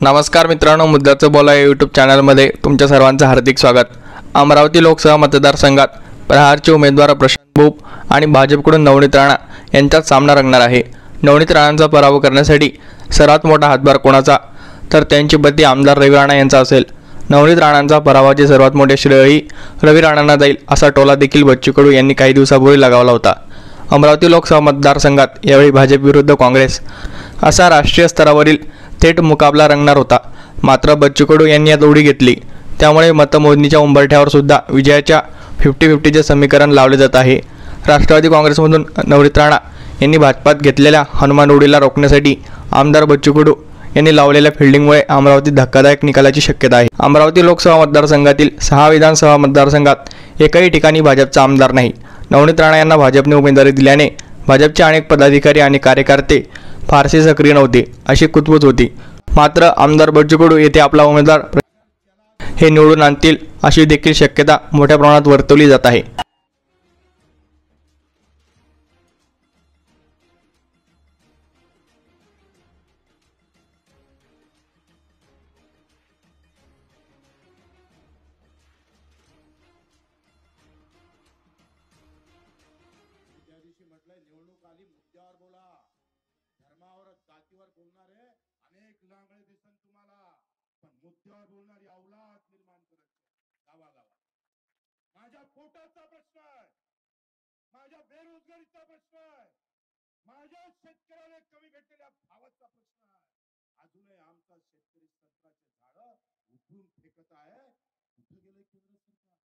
नमस्कार मित्रांनो, मुद्द्याचं बोला या यूट्यूब चॅनलमध्ये तुमच्या सर्वांचं हार्दिक स्वागत. अमरावती लोकसभा मतदारसंघात प्रहारचे उमेदवार प्रशांत भूप आणि भाजपकडून नवनीत राणा यांच्यात सामना रंगणार आहे. नवनीत राणांचा पराभव करण्यासाठी सर्वात मोठा हातभार कोणाचा, तर त्यांचे पती आमदार रवी राणा यांचा असेल. नवनीत राणांचा पराभवाचे सर्वात मोठे श्रेयही रवी राणांना जाईल, असा टोला देखील बच्चू कडू यांनी काही दिवसापूर्वी लगावला होता. अमरावती लोकसभा मतदारसंघात यावेळी भाजप विरुद्ध काँग्रेस असा राष्ट्रीय स्तरावरील थेट मुकाबला रंगणार होता. मात्र बच्चू कडू यांनी यात उडी घेतली, त्यामुळे मतमोजणीच्या उंबरठ्यावर सुद्धा विजयाच्या 50-50चे समीकरण लावले जात आहे. राष्ट्रवादी काँग्रेसमधून नवनीत राणा यांनी भाजपात घेतलेल्या हनुमान उडीला रोखण्यासाठी आमदार बच्चू कडू यांनी लावलेल्या फिल्डिंगमुळे अमरावतीत धक्कादायक निकालाची शक्यता आहे. अमरावती लोकसभा मतदारसंघातील 6 विधानसभा मतदारसंघात एकही ठिकाणी भाजपचा आमदार नाही. नवनीत राणा यांना भाजपने उमेदवारी दिल्याने भाजपचे अनेक पदाधिकारी आणि कार्यकर्ते फारसे सक्रिय नव्हते, अशी कुतूहल होती. मात्र आमदार बच्चू कडू येथे आपला उमेदवार हे निवडून आणतील, अशी देखील शक्यता मोठ्या प्रमाणात वर्तवली जात आहे. त्या दिवशी म्हटलंय निवडणूक आली मुद्द्यावर बोला. धर्मावर जातीवर बोलणारे अनेक लांगळे दिसन तुम्हाला, पण मुद्द्यावर बोलणारी अवलाद निर्माण करायची गावागावात. माझ्या पोटाचा प्रश्न आहे, माझ्या बेरोजगारीचा प्रश्न आहे, माझ्या शेतकऱ्याला कमी भेटलेल्या भावाचा प्रश्न आहे. अजूनही आमचा शेतकरी संत्र्याचे झाड उठून फेकत आहे. कुठे गेले केंद्र सरकार?